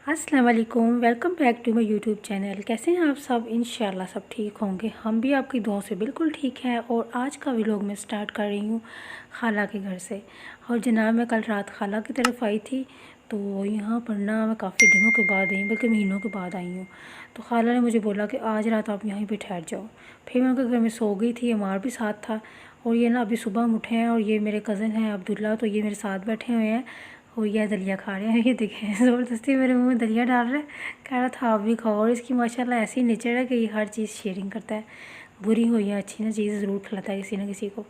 अस्सलाम वालेकुम, welcome back to my YouTube channel. कैसे हैं आप सब? इंशाल्लाह सब ठीक होंगे। हम भी आपकी दुआ से बिल्कुल ठीक हैं। और आज का व्लॉग मैं स्टार्ट कर रही हूँ खाला के घर से। और जनाब मैं कल रात खाला की तरफ आई थी, तो यहाँ पर ना मैं काफ़ी दिनों के बाद आई, बल्कि महीनों के बाद आई हूँ। तो खाला ने मुझे बोला कि आज रात आप यहीं पर ठहर जाओ। फिर मैं उनके घर में सो गई थी, अमार भी साथ था। और ये ना अभी सुबह हम उठे हैं और ये मेरे कज़न हैं अब्दुल्ला, तो ये मेरे साथ बैठे हुए हैं और ये दलिया खा रहे हैं। ये देखें ज़बरदस्ती मेरे मुंह में दलिया डाल रहा है, कह रहा था आप भी खाओ। और इसकी माशाल्लाह ऐसी नेचर है कि ये हर चीज़ शेयरिंग करता है, बुरी हो या अच्छी ना चीज़ ज़रूर खिलाता है किसी ना किसी को।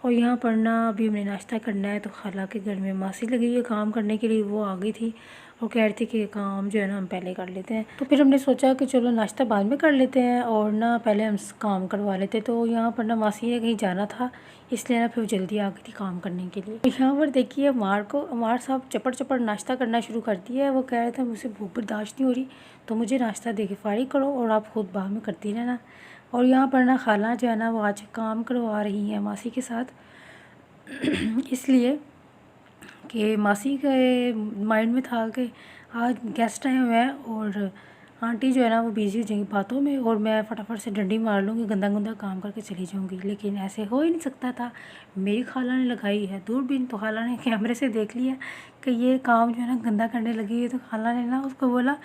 और यहाँ पर ना अभी हमने नाश्ता करना है, तो खाला के घर में मासी लगी है काम करने के लिए, वो आ गई थी और कह रही थी कि काम जो है ना हम पहले कर लेते हैं। तो फिर हमने सोचा कि चलो नाश्ता बाद में कर लेते हैं और ना पहले हम काम करवा लेते। तो यहाँ पर ना मासी ने कहीं जाना था, इसलिए ना फिर जल्दी आ गई थी काम करने के लिए। यहाँ पर देखिए अमार साहब चपड़ चपड़ नाश्ता करना शुरू कर दिया है। वो कह रहे थे मुझसे भूख बर्दाश्त नहीं हो रही, तो मुझे नाश्ता दे के फारिग करो और आप खुद बाद में करती रहना। और यहाँ पर ना खाला जो है ना वो आज काम करवा रही है मासी के साथ, इसलिए कि मासी के माइंड में था कि आज गेस्ट आए हुए हैं और आंटी जो है ना वो बिज़ी हो जाएंगी बातों में और मैं फटाफट से डंडी मार लूँगी, गंदा गंदा काम करके चली जाऊँगी। लेकिन ऐसे हो ही नहीं सकता था। मेरी खाला ने लगाई है दूरबीन, तो खाला ने कैमरे से देख लिया कि ये काम जो है ना गंदा करने लगी है। तो खाला ने ना उसको बोला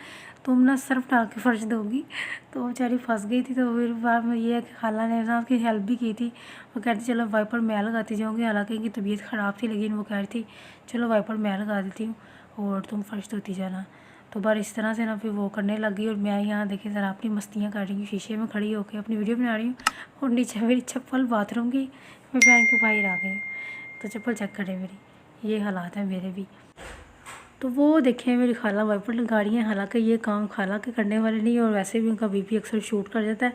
तुम ना सर्फ डाल के फ़र्श दोगी। तो वो बेचारी फंस गई थी। तो फिर बाद में ये है कि खाला ने ना उसकी हेल्प भी की थी। वो कहती चलो वाइपर मैं लगाती जाऊँगी, हालांकि इनकी तबीयत ख़राब थी, लेकिन वो कह रही थी चलो वाइपर मैं लगा देती हूँ और तुम फ़र्श धोती जाना। तो बार इस तरह से ना फिर वो करने लगी। और मैं यहाँ देखिए ज़रा अपनी मस्तियाँ कर रही हूँ, शीशे में खड़ी होकर अपनी वीडियो बना रही हूँ और नीचे मेरी चप्पल बाथरूम की मैं पहन के बाहर आ गई हूँ। तो चप्पल चेक करें मेरी, ये हालात है मेरे भी। तो वो देखें मेरी खाला वाइपर लगा रही हैं, हालांकि ये काम खाला के करने वाले नहीं और वैसे भी उनका बीपी अक्सर शूट कर जाता है,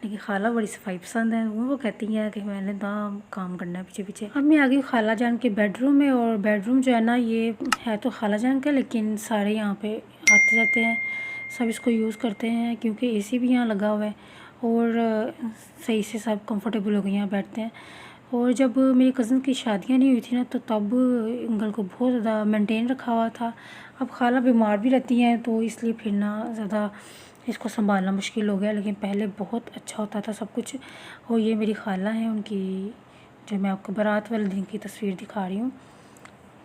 लेकिन खाला बड़ी सफाई पसंद है। वो कहती हैं कि मैंने काम करना है पीछे पीछे। अब मैं आ गई खाला जान के बेडरूम में। और बेडरूम जो है ना ये है तो खाला जान का, लेकिन सारे यहाँ पे आते जाते हैं, सब इसको यूज़ करते हैं क्योंकि एसी भी यहाँ लगा हुआ है और सही से सब कंफर्टेबल हो गए यहाँ बैठते हैं। और जब मेरी कज़न की शादियाँ नहीं हुई थी ना, तो तब इंगल को बहुत ज़्यादा मेंटेन रखा हुआ था। अब खाला बीमार भी रहती हैं, तो इसलिए फिर ना ज़्यादा इसको संभालना मुश्किल हो गया, लेकिन पहले बहुत अच्छा होता था सब कुछ। और ये मेरी खाला है, उनकी जो मैं आपको बारात वाले दिन की तस्वीर दिखा रही हूँ।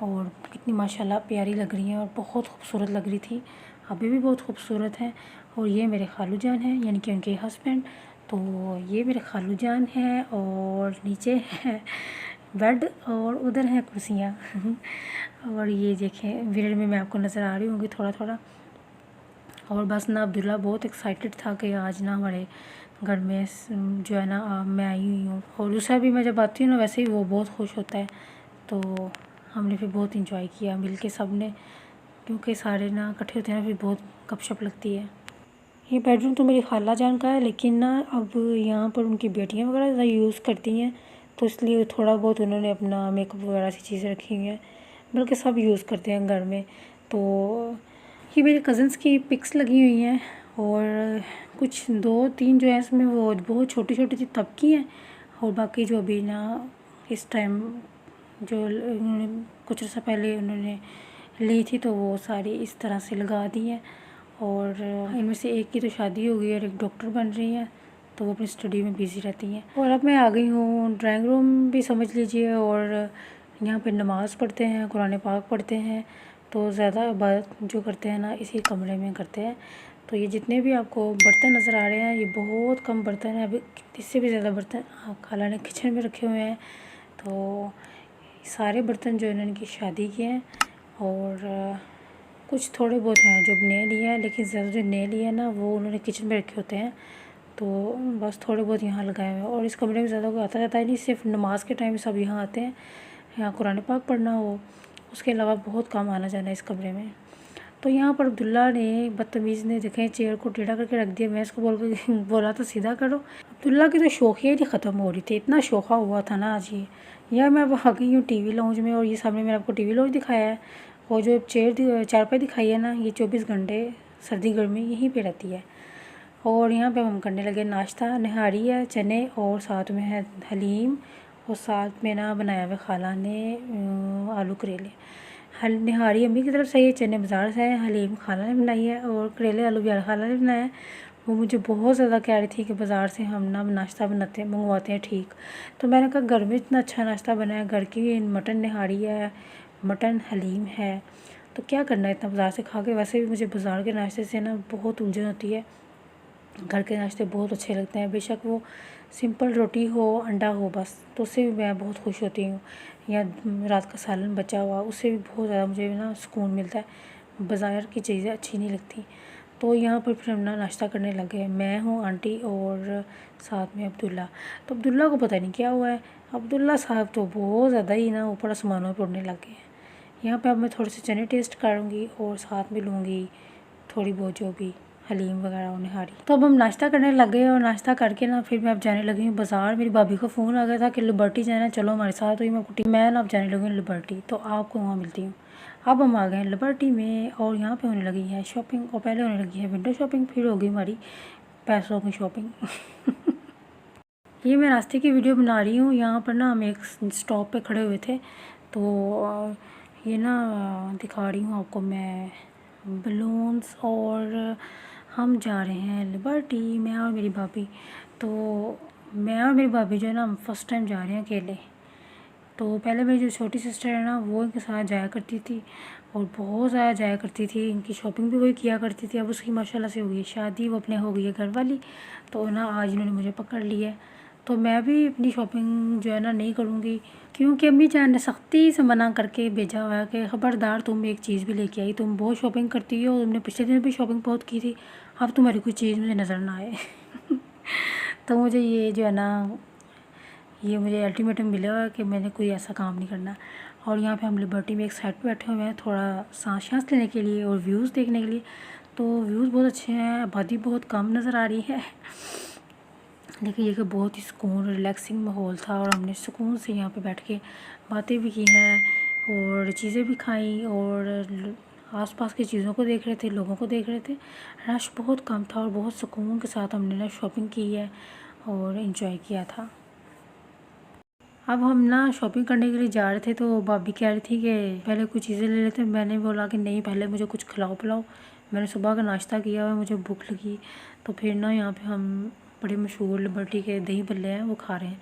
और कितनी माशाल्लाह प्यारी लग रही हैं और बहुत खूबसूरत लग रही थी, अभी भी बहुत खूबसूरत हैं। और ये मेरे खालू जान हैं, यानी कि उनके हस्बैंड। तो ये मेरे खालू जान हैं और नीचे है बेड और उधर हैं कुर्सियाँ। और ये देखें मिरर में मैं आपको नज़र आ रही होंगी थोड़ा थोड़ा। और बस ना अब्दुल्ला बहुत एक्साइटेड था कि आज ना हमारे घर में जो है ना मैं आई हुई हूँ। और दूसरा भी मैं जब आती हूँ ना वैसे ही वो बहुत खुश होता है। तो हमने फिर बहुत इंजॉय किया मिल के सब ने, क्योंकि सारे ना इकट्ठे होते हैं ना फिर बहुत गपशप लगती है। ये बेडरूम तो मेरी खाला जान का है, लेकिन ना अब यहाँ पर उनकी बेटियाँ वगैरह ज़्यादा यूज़ करती हैं, तो इसलिए थोड़ा बहुत उन्होंने अपना मेकअप वगैरह सी चीज़ें रखी हुई हैं, बल्कि सब यूज़ करते हैं घर में। तो ये मेरे कज़न्स की पिक्स लगी हुई हैं और कुछ 2-3 जो है इसमें वो बहुत छोटी छोटी सी तब की हैं, और बाकी जो अभी ना इस टाइम जो उन्होंने कुछ अर्सा पहले उन्होंने ली थी, तो वो सारी इस तरह से लगा दी हैं। और इनमें से एक की तो शादी हो गई है और एक डॉक्टर बन रही है, तो वो अपनी स्टडी में बिज़ी रहती हैं। और अब मैं आ गई हूँ ड्राइंग रूम भी समझ लीजिए, और यहाँ पे नमाज़ पढ़ते हैं, कुरान पाक पढ़ते हैं। तो ज़्यादा इबादत जो करते हैं ना इसी कमरे में करते हैं। तो ये जितने भी आपको बर्तन नज़र आ रहे हैं ये बहुत कम बर्तन हैं, अभी इससे भी ज़्यादा बर्तन खाला ने किचन में रखे हुए हैं। तो सारे बर्तन जो इन्होंने की शादी के हैं, और कुछ थोड़े बहुत हैं जो नए लिए हैं, लेकिन ज़्यादा जो नए लिए हैं ना वो उन्होंने किचन में रखे होते हैं। तो बस थोड़े बहुत यहाँ लगाए हुए हैं। और इस कमरे में ज़्यादा कोई आता जाता है नहीं, सिर्फ नमाज़ के टाइम सब यहाँ आते हैं, यहाँ कुरान पाक पढ़ना हो, उसके अलावा बहुत कम आना जाना है इस कमरे में। तो यहाँ पर अब्दुल्ला ने बदतमीज़ ने देखें चेयर को टेढ़ा करके रख दिया। मैं इसको बोला तो सीधा करो। अब्दुल्ला की तो शौकिया ही ख़त्म हो रही थी, इतना शौक़ा हुआ था ना आज ये। यह मैं अब आ गई हूँ टीवी लाउंज में, और ये सामने मैंने आपको टीवी लाउंज दिखाया है। और जो चारपाई दिखाई है ना, ये 24 घंटे सर्दी गर्मी यहीं पे रहती है। और यहाँ पे हम करने लगे नाश्ता, नहारी है चने और साथ में है हलीम, और साथ में ना बनाया हुआ खाला ने आलू करेले। निहारी अम्मी की तरफ से, ये चने बाज़ार से आए, हलीम खाला ने बनाई है और करेले आलू प्याज खाला ने बनाया है। वो मुझे बहुत ज़्यादा कह रही थी कि बाज़ार से हम ना नाश्ता बनाते मंगवाते हैं ठीक। तो मैंने कहा घर में इतना अच्छा नाश्ता बना है, घर की मटन निहारी है, मटन हलीम है, तो क्या करना है इतना बाज़ार से खा के। वैसे भी मुझे बाज़ार के नाश्ते से ना बहुत उलझन होती है, घर के नाश्ते बहुत अच्छे लगते हैं, बेशक वो सिंपल रोटी हो अंडा हो बस, तो उससे भी मैं बहुत खुश होती हूँ। या रात का सालन बचा हुआ, उससे भी बहुत ज़्यादा मुझे ना सुकून मिलता है। बाज़ार की चीज़ें अच्छी नहीं लगती। तो यहाँ पर फिर हम ना नाश्ता करने लगे, मैं हूँ, आंटी और साथ में अब्दुल्ला। तो अब्दुल्ला को पता नहीं क्या हुआ है, अब्दुल्ला साहब तो बहुत ज़्यादा ही ना ऊपर आसमानों पर उड़ने लग गए हैं। यहाँ पे अब मैं थोड़े से चने टेस्ट करूँगी और साथ में लूँगी थोड़ी बहुत जो भी हलीम वगैरह और निहारी। तो अब हम नाश्ता करने लग गए और नाश्ता करके ना फिर मैं अब जाने लगी हूँ बाज़ार। मेरी भाभी को फ़ोन आ गया था कि लिबर्टी जाना, चलो हमारे साथ। हुई मैं ना अब जाने लगी हूँ लिबर्टी, तो आपको वहाँ मिलती हूँ। अब हम आ गए हैं लिबर्टी में और यहाँ पे होने लगी है शॉपिंग, और पहले होने लगी है विंडो शॉपिंग, फिर होगी हमारी पैसों की शॉपिंग। ये मैं रास्ते की वीडियो बना रही हूँ। यहाँ पर ना हम एक स्टॉप पे खड़े हुए थे, तो ये ना दिखा रही हूँ आपको मैं बलून्स, और हम जा रहे हैं लिबर्टी, मैं और मेरी भाभी। तो मैं और मेरी भाभी जो है ना हम फर्स्ट टाइम जा रहे हैं अकेले। तो पहले मेरी जो छोटी सिस्टर है ना वो इनके साथ जाया करती थी और बहुत ज़्यादा जाया करती थी, इनकी शॉपिंग भी वही किया करती थी। अब उसकी माशाल्लाह से हो गई शादी, वो अपने हो गई है घर वाली, तो ना आज इन्होंने मुझे पकड़ लिया है। तो मैं भी अपनी शॉपिंग जो है ना नहीं करूँगी, क्योंकि अम्मी जान ने सख्ती से मना करके भेजा हुआ है कि ख़बरदार तुम एक चीज़ भी लेके आई, तुम बहुत शॉपिंग करती हो, तुमने पिछले दिन भी शॉपिंग बहुत की थी, अब तुम्हारी कोई चीज़ मुझे नज़र ना आए। तो मुझे ये जो है ना ये मुझे अल्टीमेटम मिला हुआ है कि मैंने कोई ऐसा काम नहीं करना। और यहाँ पे हम लिबर्टी में एक साइड पे बैठे हुए हैं थोड़ा सांस लेने के लिए और व्यूज़ देखने के लिए। तो व्यूज़ बहुत अच्छे हैं, आबादी बहुत कम नज़र आ रही है, लेकिन ये कि बहुत ही सुकून रिलैक्सिंग माहौल था और हमने सुकून से यहाँ पे बैठ के बातें भी की हैं और चीज़ें भी खाई और आसपास की चीज़ों को देख रहे थे, लोगों को देख रहे थे। रश बहुत कम था और बहुत सुकून के साथ हमने ना शॉपिंग की है और इन्जॉय किया था। अब हम ना शॉपिंग करने के लिए जा रहे थे, तो भाभी कह रही थी कि पहले कुछ चीज़ें ले लेते हैं। मैंने बोला कि नहीं, पहले मुझे कुछ खिलाओ पिलाओ, मैंने सुबह का नाश्ता किया हुआ, मुझे भूख लगी। तो फिर ना यहाँ पे हम बड़े मशहूर लिबर्टी के दही भल्ले हैं वो खा रहे हैं।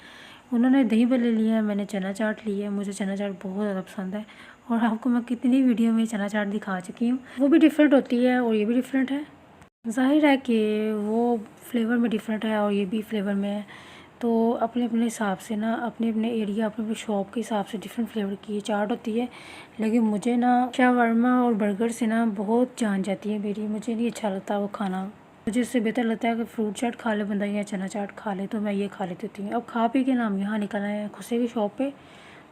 उन्होंने दही भल्ले लिए हैं, मैंने चना चाट लिया है। मुझे चना चाट बहुत ज़्यादा पसंद है और आपको मैं कितनी वीडियो में चना चाट दिखा चुकी हूँ। वो भी डिफरेंट होती है और ये भी डिफरेंट है, ज़ाहिर है कि वो फ्लेवर में डिफरेंट है और ये भी फ्लेवर में है। तो अपने अपने हिसाब से ना अपने अपने एरिया अपने अपने शॉप के हिसाब से डिफरेंट फ्लेवर की चाट होती है। लेकिन मुझे ना शावरमा और बर्गर से ना बहुत जान जाती है मेरी, मुझे नहीं अच्छा लगता वो खाना। मुझे इससे बेहतर लगता है कि फ्रूट चाट खा ले बंदा या चना चाट खा ले, तो मैं ये खा लेती हूँ। अब खा पी के ना हम यहाँ निकल आए हैं खुसे की शॉप पे।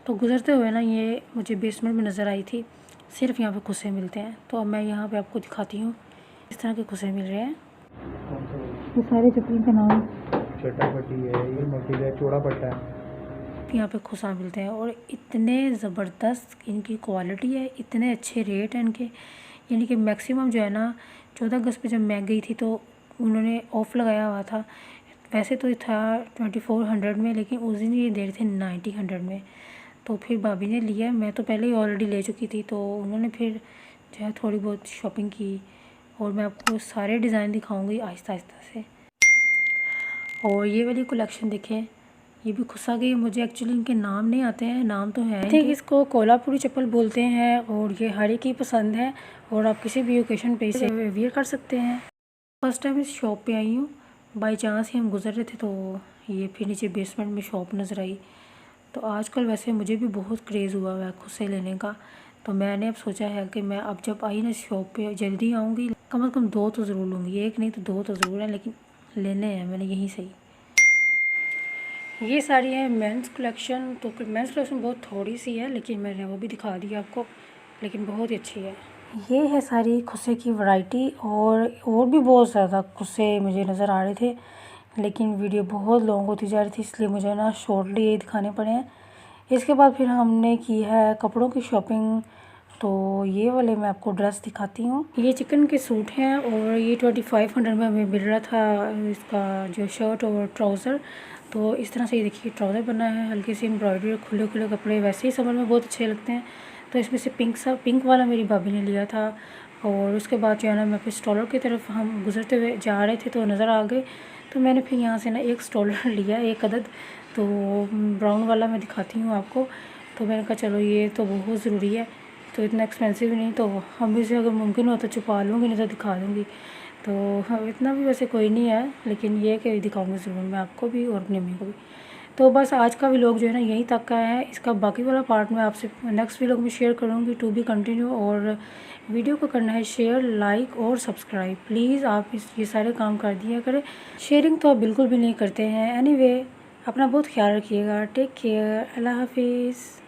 तो गुजरते हुए ना ये मुझे बेसमेंट में नज़र आई थी, सिर्फ यहाँ पे खुसे मिलते हैं। तो अब मैं यहाँ पे आपको दिखाती हूँ इस तरह के खुसे मिल रहे हैं। ये सारे चटनी का नाम चटापटी है, ये मोटी है, चौड़ा पट्टा है। यहाँ पे खुसा मिलते हैं और इतने ज़बरदस्त इनकी क्वालिटी है, इतने अच्छे रेट हैं इनके। यानी कि मैक्सिमम जो है ना 14 अगस्त पे जब मैं गई थी तो उन्होंने ऑफ़ लगाया हुआ था। वैसे तो था 2400 में, लेकिन उस दिन ये दे रहे थे 1900 में। तो फिर भाभी ने लिया, मैं तो पहले ही ऑलरेडी ले चुकी थी, तो उन्होंने फिर जो है थोड़ी बहुत शॉपिंग की और मैं आपको सारे डिज़ाइन दिखाऊँगी आहिस्ता आहिस्ता से। और ये वाली कलेक्शन देखें, ये भी खुसा गई। मुझे एक्चुअली इनके नाम नहीं आते हैं, नाम तो है ठीक, इसको कोल्हापुरी चप्पल बोलते हैं और ये हर एक ही पसंद है और आप किसी भी ओकेशन पे इसे वेयर कर सकते हैं। फर्स्ट टाइम इस शॉप पे आई हूँ, बाई चांस ही हम गुजर रहे थे तो ये फिर नीचे बेसमेंट में शॉप नज़र आई। तो आजकल वैसे मुझे भी बहुत क्रेज़ हुआ है खुद से लेने का, तो मैंने अब सोचा है कि मैं अब जब आई ना इस शॉप पे जल्दी आऊँगी, कम से कम 2 तो ज़रूर लूँगी, एक नहीं तो 2 तो ज़रूर है, लेकिन लेने हैं मैंने यहीं से ही। ये साड़ी है मेंस कलेक्शन। तो मेंस कलेक्शन बहुत थोड़ी सी है, लेकिन मैंने वो भी दिखा दी आपको, लेकिन बहुत ही अच्छी है। ये है सारी खुसे की वैरायटी और भी बहुत ज़्यादा खुसे मुझे नज़र आ रहे थे, लेकिन वीडियो बहुत लॉन्ग होती जा रही थी, इसलिए मुझे ना शॉर्टली ये दिखाने पड़े हैं। इसके बाद फिर हमने की है कपड़ों की शॉपिंग। तो ये वाले मैं आपको ड्रेस दिखाती हूँ। ये चिकन के सूट हैं और ये 2500 में हमें मिल रहा था, इसका जो शर्ट और ट्राउज़र। तो इस तरह से ये देखिए ट्राउज़र बना है, हल्की सी एम्ब्रॉयडरी, खुले खुले कपड़े वैसे ही समर में बहुत अच्छे लगते हैं। तो इसमें से पिंक वाला मेरी भाभी ने लिया था। और उसके बाद जो है ना, मैं फिर स्टॉलर की तरफ हम गुजरते हुए जा रहे थे तो नज़र आ गए, तो मैंने फिर यहाँ से ना एक स्टॉलर लिया, एक अदद। तो ब्राउन वाला मैं दिखाती हूँ आपको। तो मैंने कहा चलो ये तो बहुत ज़रूरी है, तो इतना एक्सपेंसिव नहीं, तो हम इसे अगर मुमकिन हो तो छुपा लूँगी, नहीं तो दिखा दूँगी। तो हाँ, इतना भी वैसे कोई नहीं है, लेकिन ये कि दिखाऊँगी ज़रूर मैं आपको भी और अपनी अम्मी को भी। तो बस आज का व्लॉग जो है ना यहीं तक का है। इसका बाकी वाला पार्ट मैं आपसे नेक्स्ट व्लॉग में शेयर करूँगी, टू बी कंटिन्यू। और वीडियो को करना है शेयर, लाइक और सब्सक्राइब। प्लीज़ आप ये सारे काम कर दिया करें। शेयरिंग तो आप बिल्कुल भी नहीं करते हैं। एनीवे, अपना बहुत ख्याल रखिएगा। Take care. अल्लाह हाफिज़।